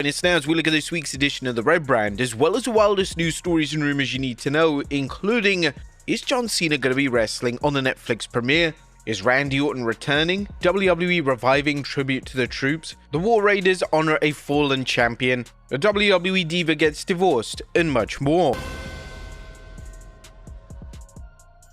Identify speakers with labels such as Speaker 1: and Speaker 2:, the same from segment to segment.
Speaker 1: And it's now as we look at this week's edition of the Red Brand, as well as the wildest news stories and rumors you need to know, including: is John Cena going to be wrestling on the Netflix premiere? Is Randy Orton returning? WWE reviving tribute to the troops? The War Raiders honor a fallen champion? A WWE Diva gets divorced? And much more.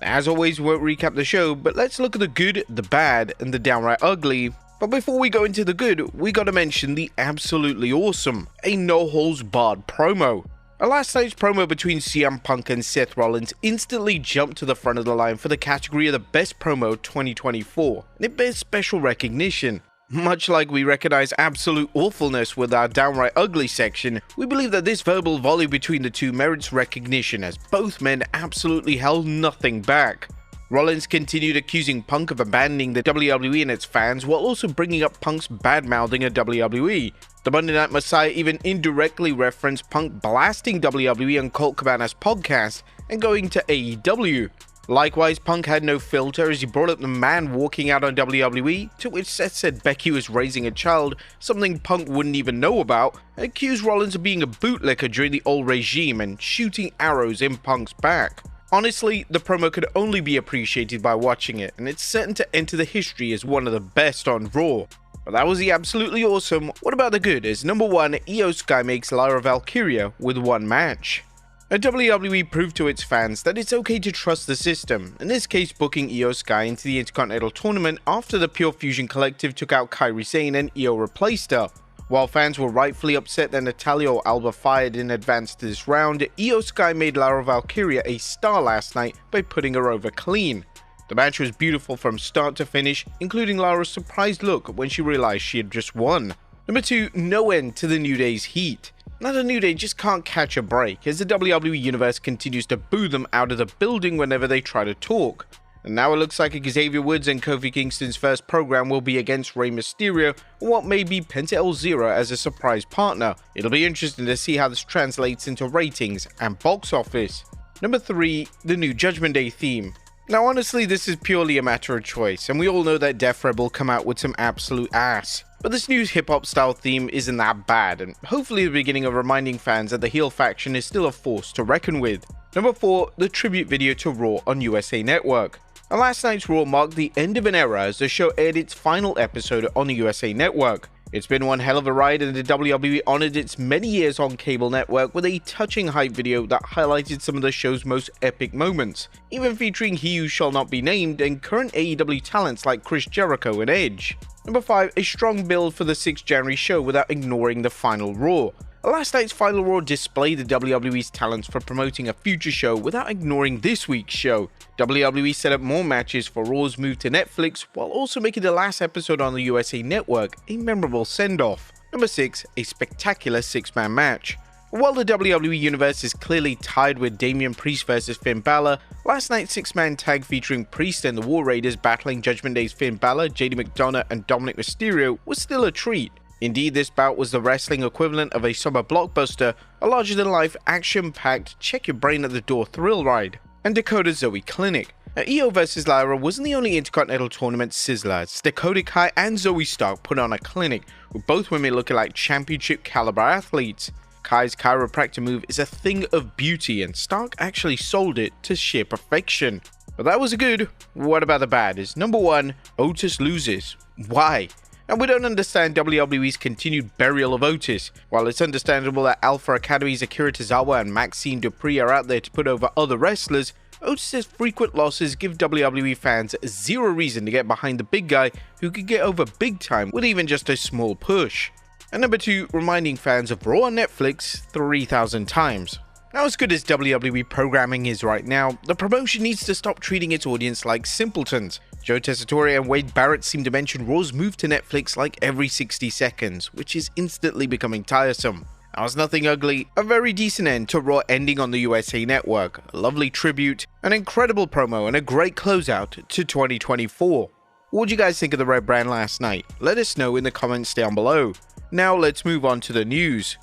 Speaker 1: As always, we won't recap the show, but let's look at the good, the bad, and the downright ugly. But before we go into the good, we gotta mention the absolutely awesome, a no-holds-barred promo. A last night's promo between CM Punk and Seth Rollins instantly jumped to the front of the line for the category of the best promo 2024, and it bears special recognition. Much like we recognize absolute awfulness with our downright ugly section, we believe that this verbal volley between the two merits recognition, as both men absolutely held nothing back. Rollins continued accusing Punk of abandoning the WWE and its fans, while also bringing up Punk's bad-mouthing of WWE. The Monday Night Messiah even indirectly referenced Punk blasting WWE on Colt Cabana's podcast and going to AEW. Likewise, Punk had no filter as he brought up the man walking out on WWE, to which Seth said Becky was raising a child, something Punk wouldn't even know about, and accused Rollins of being a bootlicker during the old regime and shooting arrows in Punk's back. Honestly, the promo could only be appreciated by watching it, and it's certain to enter the history as one of the best on Raw. But that was the absolutely awesome. What about the good? As number 1, Io Sky makes Lyra Valkyria with one match. WWE proved to its fans that it's okay to trust the system, in this case booking Io Sky into the Intercontinental Tournament after the Pure Fusion Collective took out Kairi Sane and Io replaced her. While fans were rightfully upset that Natalya or Alba fired in advance to this round, Io Sky made Lyra Valkyria a star last night by putting her over clean. The match was beautiful from start to finish, including Lyra's surprised look when she realized she had just won. Number 2, no end to the New Day's heat. Now the New Day just can't catch a break, as the WWE Universe continues to boo them out of the building whenever they try to talk. And now it looks like Xavier Woods and Kofi Kingston's first program will be against Rey Mysterio, or what may be Penta El Zero as a surprise partner. It'll be interesting to see how this translates into ratings and box office. Number 3, the new Judgment Day theme. Now honestly, this is purely a matter of choice, and we all know that Def Rebel come out with some absolute ass. But this new hip-hop style theme isn't that bad, and hopefully the beginning of reminding fans that the heel faction is still a force to reckon with. Number 4, the tribute video to Raw on USA Network. And last night's Raw marked the end of an era as the show aired its final episode on the USA Network. It's been one hell of a ride, and the WWE honored its many years on cable network with a touching hype video that highlighted some of the show's most epic moments, even featuring He Who Shall Not Be Named and current AEW talents like Chris Jericho and Edge. Number 5, a strong build for the 6th January show without ignoring the final Raw. Last night's final Raw displayed the WWE's talents for promoting a future show without ignoring this week's show. WWE set up more matches for Raw's move to Netflix, while also making the last episode on the USA Network a memorable send-off. Number 6, a spectacular 6-man match. While the WWE Universe is clearly tied with Damian Priest vs Finn Balor, last night's 6-man tag featuring Priest and the War Raiders battling Judgment Day's Finn Balor, JD McDonough and Dominic Mysterio was still a treat. Indeed, this bout was the wrestling equivalent of a summer blockbuster, a larger-than-life, action-packed, check-your-brain-at-the-door thrill ride, and Dakota's Zoe Clinic. Io vs Lyra wasn't the only Intercontinental Tournament sizzler, as Dakota Kai and Zoe Stark put on a clinic, with both women looking like championship-caliber athletes. Kai's chiropractor move is a thing of beauty, and Stark actually sold it to sheer perfection. But that was a good. What about the bad? Is number 1, Otis loses. Why? And we don't understand WWE's continued burial of Otis. While it's understandable that Alpha Academy's Akira Tozawa and Maxine Dupree are out there to put over other wrestlers, Otis's frequent losses give WWE fans zero reason to get behind the big guy who could get over big time with even just a small push. And number 2, reminding fans of Raw on Netflix 3,000 times. Now, as good as WWE programming is right now, the promotion needs to stop treating its audience like simpletons. Joe Tessitore and Wade Barrett seem to mention Raw's move to Netflix like every 60 seconds, which is instantly becoming tiresome. That was nothing ugly, a very decent end to Raw ending on the USA Network, a lovely tribute, an incredible promo, and a great closeout to 2024. What did you guys think of the Red Brand last night? Let us know in the comments down below. Now let's move on to the news.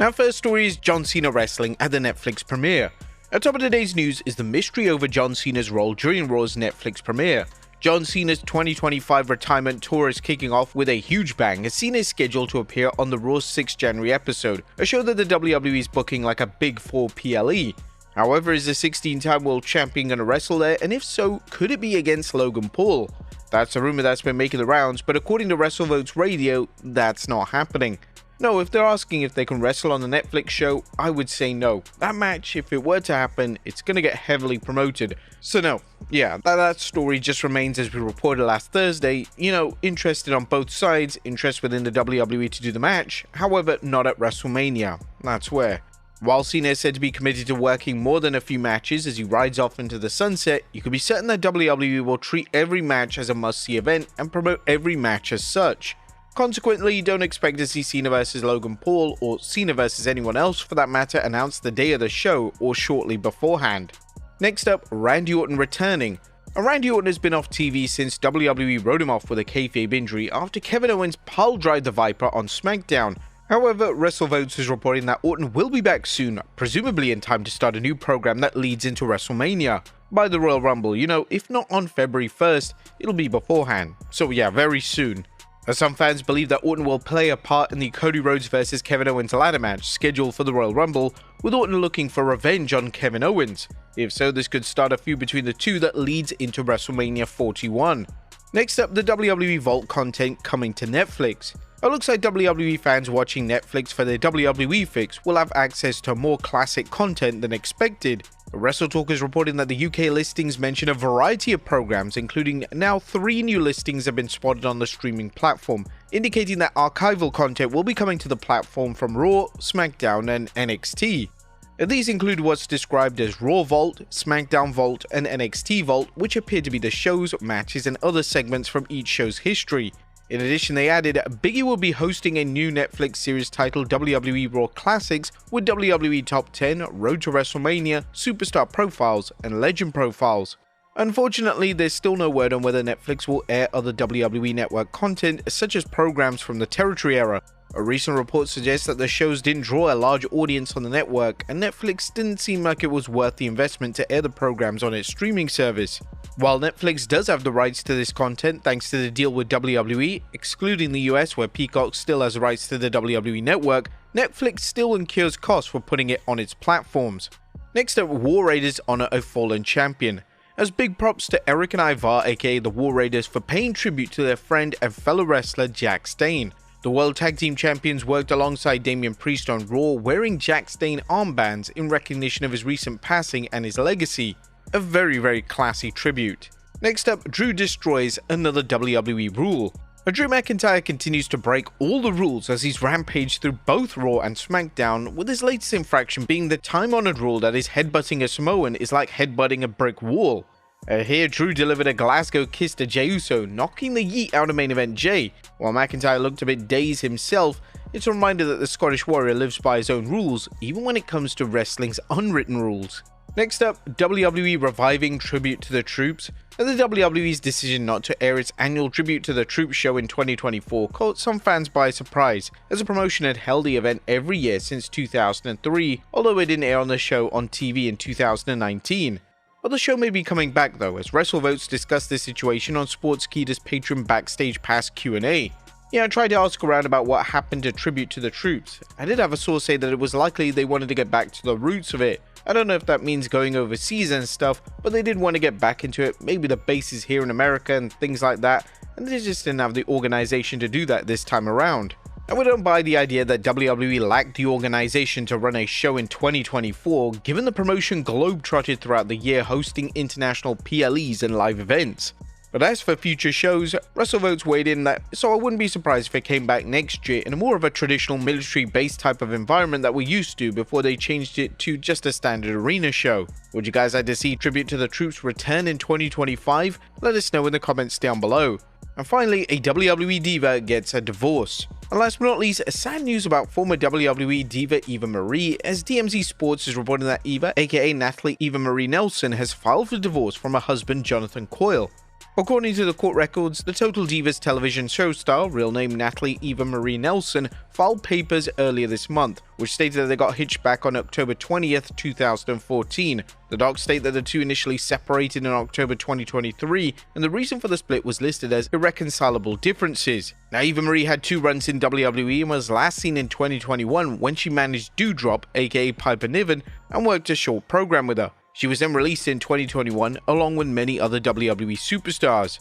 Speaker 1: Now, first story is John Cena wrestling at the Netflix premiere. At top of today's news is the mystery over John Cena's role during Raw's Netflix premiere. John Cena's 2025 retirement tour is kicking off with a huge bang as Cena is scheduled to appear on the Raw's 6th January episode, a show that the WWE is booking like a Big 4 PLE. However, is the 16-time world champion going to wrestle there, and if so, could it be against Logan Paul? That's a rumor that's been making the rounds, but according to WrestleVotes Radio, that's not happening. No, if they're asking if they can wrestle on the Netflix show, I would say no. That match, if it were to happen, it's going to get heavily promoted. So no, yeah, that story just remains as we reported last Thursday. Interested on both sides, interest within the WWE to do the match, however, not at WrestleMania. That's where. While Cena is said to be committed to working more than a few matches as he rides off into the sunset, you can be certain that WWE will treat every match as a must-see event and promote every match as such. Consequently, don't expect to see Cena vs Logan Paul, or Cena vs anyone else for that matter, announced the day of the show or shortly beforehand. Next up, Randy Orton returning. Randy Orton has been off TV since WWE wrote him off with a kayfabe injury after Kevin Owens pile-drived the Viper on SmackDown. However, WrestleVotes is reporting that Orton will be back soon, presumably in time to start a new program that leads into WrestleMania. By the Royal Rumble, if not on February 1st, it'll be beforehand. So yeah, very soon. As some fans believe that Orton will play a part in the Cody Rhodes vs Kevin Owens ladder match scheduled for the Royal Rumble, with Orton looking for revenge on Kevin Owens. If so, this could start a feud between the two that leads into WrestleMania 41. Next up, the WWE Vault content coming to Netflix. It looks like WWE fans watching Netflix for their WWE fix will have access to more classic content than expected. WrestleTalk is reporting that the UK listings mention a variety of programs, including now 3 new listings have been spotted on the streaming platform, indicating that archival content will be coming to the platform from Raw, SmackDown, and NXT. These include what's described as Raw Vault, SmackDown Vault, and NXT Vault, which appear to be the shows, matches, and other segments from each show's history. In addition, they added, Biggie will be hosting a new Netflix series titled WWE Raw Classics with WWE Top 10, Road to WrestleMania, Superstar Profiles, and Legend Profiles. Unfortunately, there's still no word on whether Netflix will air other WWE Network content, such as programs from the Territory era. A recent report suggests that the shows didn't draw a large audience on the network, and Netflix didn't seem like it was worth the investment to air the programs on its streaming service. While Netflix does have the rights to this content thanks to the deal with WWE, excluding the US where Peacock still has rights to the WWE Network, Netflix still incurs costs for putting it on its platforms. Next up, War Raiders honor a fallen champion. As big props to Eric and Ivar, aka the War Raiders, for paying tribute to their friend and fellow wrestler Jack Stane. The World Tag Team Champions worked alongside Damian Priest on Raw, wearing Jack Stane armbands in recognition of his recent passing and his legacy. A very classy tribute. Next up, Drew destroys another WWE rule. Drew McIntyre continues to break all the rules as he's rampaged through both Raw and SmackDown, with his latest infraction being the time-honored rule that is headbutting a Samoan is like headbutting a brick wall. Here, Drew delivered a Glasgow kiss to Jey Uso, knocking the yeet out of main event Jey. While McIntyre looked a bit dazed himself, it's a reminder that the Scottish Warrior lives by his own rules, even when it comes to wrestling's unwritten rules. Next up, WWE reviving Tribute to the Troops. The WWE's decision not to air its annual Tribute to the Troops show in 2024 caught some fans by surprise, as the promotion had held the event every year since 2003, although it didn't air on the show on TV in 2019. But the show may be coming back though, as WrestleVotes discussed this situation on Sportskeeda's Patreon Backstage Pass Q&A. Yeah, I tried to ask around about what happened to Tribute to the Troops. I did have a source say that it was likely they wanted to get back to the roots of it. I don't know if that means going overseas and stuff, but they did want to get back into it, maybe the bases here in America and things like that, and they just didn't have the organization to do that this time around. And we don't buy the idea that WWE lacked the organization to run a show in 2024, given the promotion globetrotted throughout the year hosting international PLEs and live events. But as for future shows, WrestleVotes weighed in that, so I wouldn't be surprised if it came back next year in more of a traditional military-based type of environment that we're used to before they changed it to just a standard arena show. Would you guys like to see Tribute to the Troops return in 2025? Let us know in the comments down below. And finally, a WWE Diva gets a divorce. And last but not least, sad news about former WWE Diva Eva Marie, as DMZ Sports is reporting that Eva, aka Natalie Eva Marie Nelson, has filed for divorce from her husband Jonathan Coyle. According to the court records, the Total Divas television show star, real name Natalie Eva Marie Nelson, filed papers earlier this month, which stated that they got hitched back on October 20th, 2014. The docs state that the two initially separated in October 2023, and the reason for the split was listed as irreconcilable differences. Now, Eva Marie had 2 runs in WWE and was last seen in 2021 when she managed Doudrop, aka Piper Niven, and worked a short program with her. She was then released in 2021 along with many other WWE superstars.